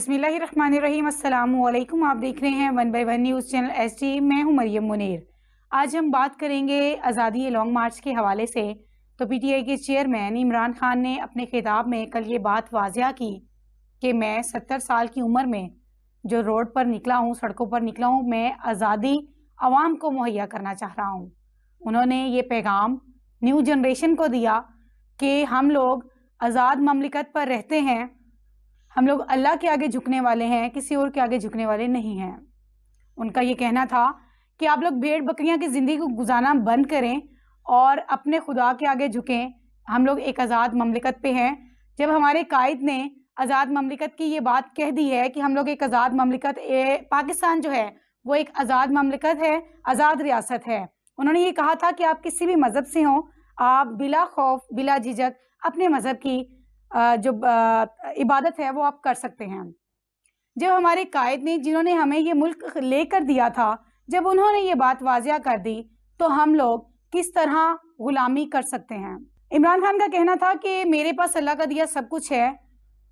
बिस्मिल्लाहिर्रहमानिर्रहीम। अस्सलामु अलैकुम। आप देख रहे हैं 1 बाय 1 न्यूज़ चैनल एसटी। मैं हूं मरियम मुनीर। आज हम बात करेंगे आज़ादी लॉन्ग मार्च के हवाले से। तो पीटीआई के चेयरमैन इमरान खान ने अपने खिताब में कल ये बात वाज़िया की कि मैं 70 साल की उम्र में जो रोड पर निकला हूँ, सड़कों पर निकला हूँ, मैं आज़ादी आवाम को मुहैया करना चाह रहा हूँ। उन्होंने ये पैगाम न्यू जनरेशन को दिया कि हम लोग आज़ाद ममलिकत पर रहते हैं, हम लोग अल्लाह के आगे झुकने वाले हैं, किसी और के आगे झुकने वाले नहीं हैं। उनका ये कहना था कि आप लोग भेड़ बकरियां की ज़िंदगी को गुजारना बंद करें और अपने खुदा के आगे झुकें। हम लोग एक आज़ाद ममलिकत पे हैं। जब हमारे कायद ने आज़ाद ममलिकत की ये बात कह दी है कि हम लोग एक आज़ाद ममलिकत, पाकिस्तान जो है वो एक आज़ाद ममलिकत है, आज़ाद रियासत है। उन्होंने ये कहा था कि आप किसी भी मज़हब से हों, आप बिला खौफ बिला झिझक अपने मज़हब की जो इबादत है वो आप कर सकते हैं। जब हमारे कायद ने, जिन्होंने हमें ये मुल्क लेकर दिया था, जब उन्होंने ये बात वाज़िया कर दी तो हम लोग किस तरह गुलामी कर सकते हैं। इमरान खान का कहना था कि मेरे पास अल्लाह का दिया सब कुछ है,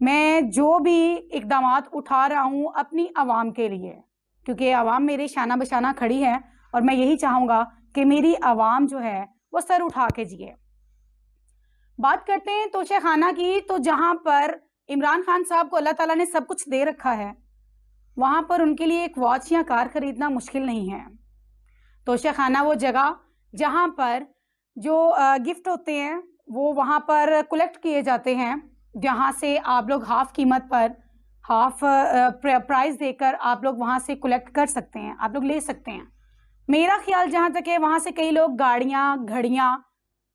मैं जो भी इक़दामात उठा रहा हूँ अपनी आवाम के लिए, क्योंकि आवाम मेरे शाना बशाना खड़ी है और मैं यही चाहूँगा कि मेरी आवाम जो है वो सर उठा के जिए। बात करते हैं तोशाखाना की। तो जहां पर इमरान खान साहब को अल्लाह ताला ने सब कुछ दे रखा है, वहां पर उनके लिए एक वॉच या कार खरीदना मुश्किल नहीं है। तोशाखाना वो जगह जहां पर जो गिफ्ट होते हैं वो वहां पर कलेक्ट किए जाते हैं, जहां से आप लोग हाफ कीमत पर, हाफ प्राइस देकर आप लोग वहां से कलेक्ट कर सकते हैं, आप लोग ले सकते हैं। मेरा ख्याल जहां तक है वहां से कई लोग गाड़ियां, घड़ियां,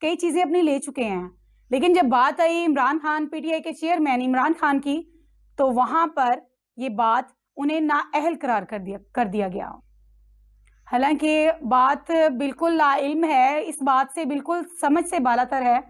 कई चीज़ें अपनी ले चुके हैं। लेकिन जब बात आई इमरान खान, पीटीआई के चेयरमैन इमरान खान की, तो वहां पर ये बात उन्हें नाअहल करार कर दिया गया। हालांकि बात बिल्कुल लाइल्म है, इस बात से बिल्कुल समझ से बालातर है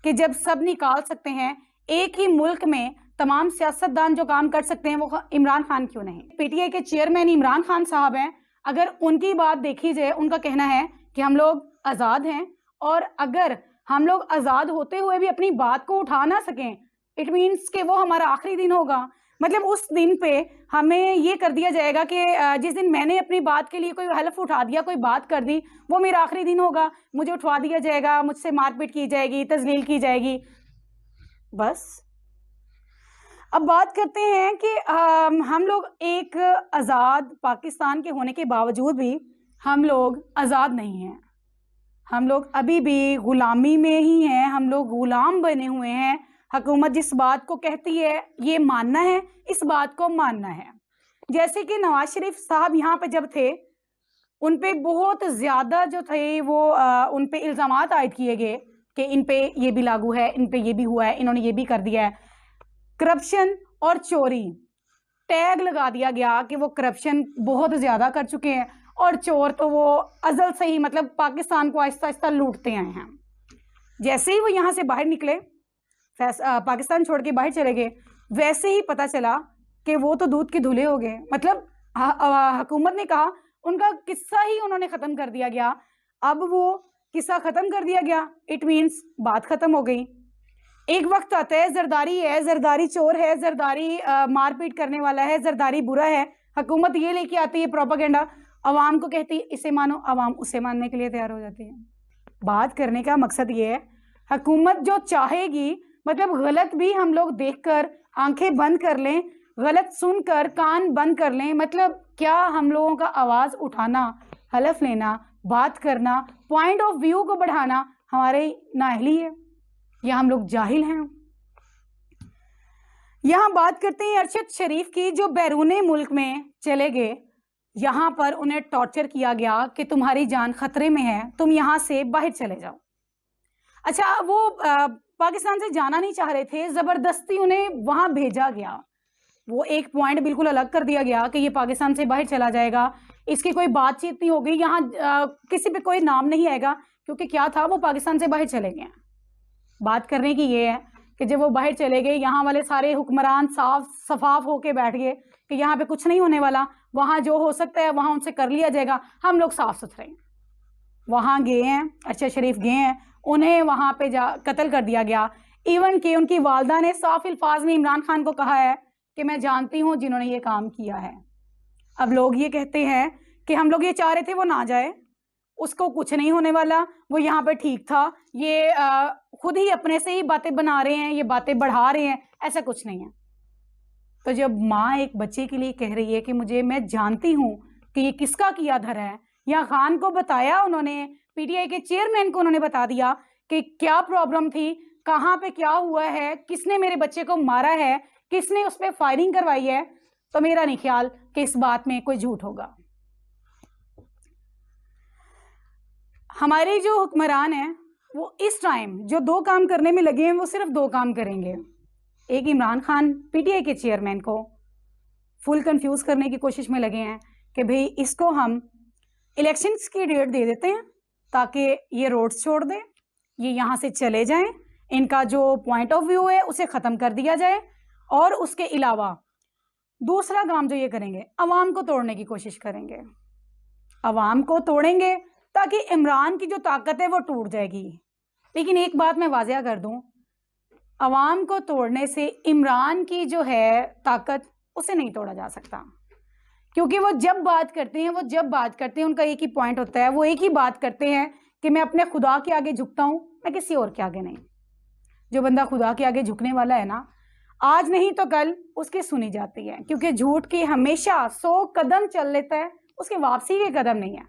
कि जब सब निकाल सकते हैं, एक ही मुल्क में तमाम सियासतदान जो काम कर सकते हैं वो इमरान खान क्यों नहीं। पीटीआई के चेयरमैन इमरान खान साहब हैं, अगर उनकी बात देखी जाए, उनका कहना है कि हम लोग आज़ाद हैं और अगर हम लोग आज़ाद होते हुए भी अपनी बात को उठा ना सकें, इट मीन्स कि वो हमारा आखिरी दिन होगा। मतलब उस दिन पे हमें ये कर दिया जाएगा कि जिस दिन मैंने अपनी बात के लिए कोई हलफ उठा दिया, कोई बात कर दी, वो मेरा आखिरी दिन होगा, मुझे उठवा दिया जाएगा, मुझसे मारपीट की जाएगी, तजलील की जाएगी। बस अब बात करते हैं कि हम लोग एक आज़ाद पाकिस्तान के होने के बावजूद भी हम लोग आज़ाद नहीं हैं। हम लोग अभी भी गुलामी में ही हैं, हम लोग गुलाम बने हुए हैं। हुकूमत जिस बात को कहती है ये मानना है, इस बात को मानना है। जैसे कि नवाज शरीफ साहब यहाँ पे जब थे, उन पे बहुत ज़्यादा जो थे वो उन पे इल्ज़ामात आयद किए गए कि इन पे ये भी लागू है, इन पे ये भी हुआ है, इन्होंने ये भी कर दिया है। करप्शन और चोरी टैग लगा दिया गया कि वो करप्शन बहुत ज़्यादा कर चुके हैं और चोर तो वो अज़ल से ही, मतलब पाकिस्तान को आहिस्ता आहिस्ता लूटते आए हैं। जैसे ही वो यहाँ से बाहर निकले, पाकिस्तान छोड़ के बाहर चले गए, वैसे ही पता चला कि वो तो दूध के धुले हो गए। मतलब हुकूमत ने कहा, उनका किस्सा ही उन्होंने ख़त्म कर दिया गया। अब वो किस्सा ख़त्म कर दिया गया, इट मीन्स बात ख़त्म हो गई। एक वक्त आता है जरदारी है, जरदारी चोर है, जरदारी मारपीट करने वाला है, जरदारी बुरा है। हुकूमत ये लेके आती है प्रोपागेंडा, आवाम को कहती है इसे मानो, आवाम उसे मानने के लिए तैयार हो जाती है। बात करने का मकसद ये है, हुकूमत जो चाहेगी, मतलब गलत भी हम लोग देखकर आंखें बंद कर लें, गलत सुनकर कान बंद कर लें। मतलब क्या हम लोगों का आवाज़ उठाना, हलफ लेना, बात करना, पॉइंट ऑफ व्यू को बढ़ाना हमारे नाअहली है या हम लोग जाहिल हैं? यहाँ बात करते हैं अरशद शरीफ की, जो बैरूने मुल्क में चले गए। यहाँ पर उन्हें टॉर्चर किया गया कि तुम्हारी जान खतरे में है, तुम यहाँ से बाहर चले जाओ। अच्छा, वो पाकिस्तान से जाना नहीं चाह रहे थे, ज़बरदस्ती उन्हें वहाँ भेजा गया। वो एक पॉइंट बिल्कुल अलग कर दिया गया कि ये पाकिस्तान से बाहर चला जाएगा, इसकी कोई बातचीत नहीं होगी, यहाँ किसी पे कोई नाम नहीं आएगा, क्योंकि क्या था, वो पाकिस्तान से बाहर चले गए। बात करने की ये है कि जब वो बाहर चले गए, यहाँ वाले सारे हुक्मरान साफ शफाफ होके बैठ गए कि यहाँ पे कुछ नहीं होने वाला, वहाँ जो हो सकता है वहाँ उनसे कर लिया जाएगा, हम लोग साफ सुथरे हैं। वहाँ गए हैं, अरशद शरीफ गए हैं, उन्हें वहाँ पे कत्ल कर दिया गया। इवन कि उनकी वालदा ने साफ अल्फाज में इमरान खान को कहा है कि मैं जानती हूँ जिन्होंने ये काम किया है। अब लोग ये कहते हैं कि हम लोग ये चाह रहे थे वो ना जाए, उसको कुछ नहीं होने वाला, वो यहाँ पे ठीक था, ये खुद ही अपने से ही बातें बना रहे हैं, ये बातें बढ़ा रहे हैं, ऐसा कुछ नहीं है। तो जब माँ एक बच्चे के लिए कह रही है कि मैं जानती हूँ कि ये किसका किया धरा है, या खान को बताया उन्होंने, पीटीआई के चेयरमैन को उन्होंने बता दिया कि क्या प्रॉब्लम थी, कहाँ पे क्या हुआ है, किसने मेरे बच्चे को मारा है, किसने उस पर फायरिंग करवाई है, तो मेरा नहीं ख्याल कि इस बात में कोई झूठ होगा। हमारे जो हुक्मरान हैं वो इस टाइम जो दो काम करने में लगे हैं, वो सिर्फ दो काम करेंगे। एक, इमरान खान पीटीआई के चेयरमैन को फुल कंफ्यूज करने की कोशिश में लगे हैं कि भाई इसको हम इलेक्शंस की डेट दे देते हैं ताकि ये रोड्स छोड़ दें, ये यहाँ से चले जाएं, इनका जो पॉइंट ऑफ व्यू है उसे ख़त्म कर दिया जाए। और उसके अलावा दूसरा काम जो ये करेंगे, अवाम को तोड़ने की कोशिश करेंगे। अवाम को तोड़ेंगे ताकि इमरान की जो ताकत है वो टूट जाएगी। लेकिन एक बात मैं वाज़िया कर दूं, अवाम को तोड़ने से इमरान की जो है ताकत उसे नहीं तोड़ा जा सकता, क्योंकि वो जब बात करते हैं उनका एक ही पॉइंट होता है, वो एक ही बात करते हैं कि मैं अपने खुदा के आगे झुकता हूं, मैं किसी और के आगे नहीं। जो बंदा खुदा के आगे झुकने वाला है ना, आज नहीं तो कल उसकी सुनी जाती है, क्योंकि झूठ की हमेशा 100 कदम चल लेता है, उसके वापसी के कदम नहीं है।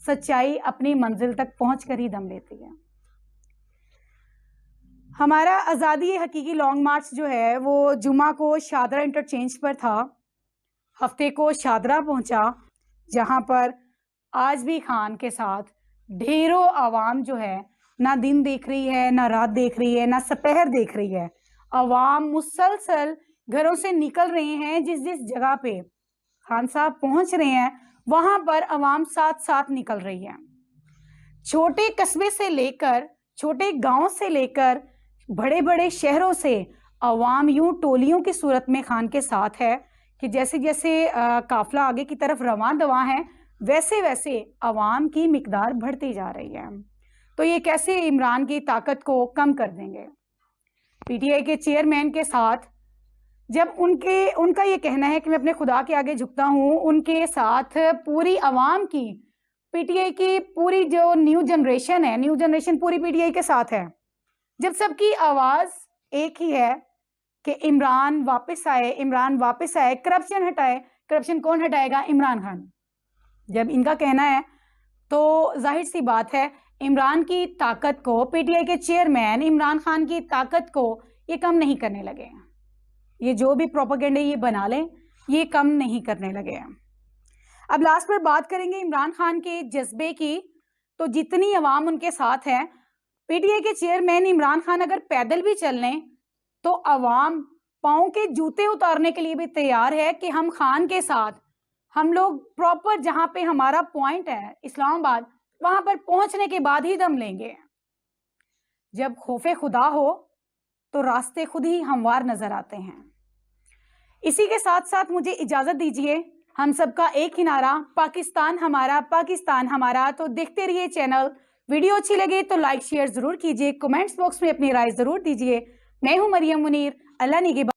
सच्चाई अपनी मंजिल तक पहुंच कर ही दम लेती है। हमारा आज़ादी हकीकी लॉन्ग मार्च जो है वो जुमा को शादरा इंटरचेंज पर था, हफ्ते को शादरा पहुंचा, जहां पर आज भी खान के साथ ढेरों आवाम जो है ना दिन देख रही है, ना रात देख रही है, ना सपहर देख रही है। आवाम मुसलसल घरों से निकल रहे हैं, जिस जिस जगह पे खान साहब पहुंच रहे हैं वहां पर आवाम साथ साथ निकल रही है। छोटे कस्बे से लेकर, छोटे गांव से लेकर बड़े बड़े शहरों से आवाम यूं टोलियों की सूरत में खान के साथ है कि जैसे जैसे काफिला आगे की तरफ रवां दवा है, वैसे वैसे आवाम की मिकदार बढ़ती जा रही है। तो ये कैसे इमरान की ताकत को कम कर देंगे? पीटीआई के चेयरमैन के साथ जब उनका ये कहना है कि मैं अपने खुदा के आगे झुकता हूँ, उनके साथ पूरी आवाम की, पीटीआई की पूरी जो न्यू जनरेशन पूरी पीटीआई के साथ है। जब सबकी आवाज़ एक ही है कि इमरान वापस आए, करप्शन हटाए। करप्शन कौन हटाएगा? इमरान खान। जब इनका कहना है तो जाहिर सी बात है इमरान की ताकत को, पीटीआई के चेयरमैन इमरान खान की ताकत को ये कम नहीं करने लगे हैं। ये जो भी प्रोपेगेंडा ये बना लें, ये कम नहीं करने लगे हैं। अब लास्ट पर बात करेंगे इमरान खान के जज्बे की। तो जितनी आवाम उनके साथ है, पीटीआई के चेयरमैन इमरान खान अगर पैदल भी चल लें तो आवाम पाँव के जूते उतारने के लिए भी तैयार है कि हम खान के साथ, हम लोग प्रॉपर जहां पे हमारा पॉइंट है इस्लामाबाद, वहां पर पहुंचने के बाद ही दम लेंगे। जब खौफे खुदा हो तो रास्ते खुद ही हमवार नजर आते हैं। इसी के साथ साथ मुझे इजाजत दीजिए। हम सबका एक ही नारा, पाकिस्तान हमारा, पाकिस्तान हमारा। तो देखते रहिए चैनल। वीडियो अच्छी लगे तो लाइक शेयर जरूर कीजिए, कमेंट्स बॉक्स में अपनी राय जरूर दीजिए। मैं हूं मरियम मुनीर। अल्लाह निगहबान।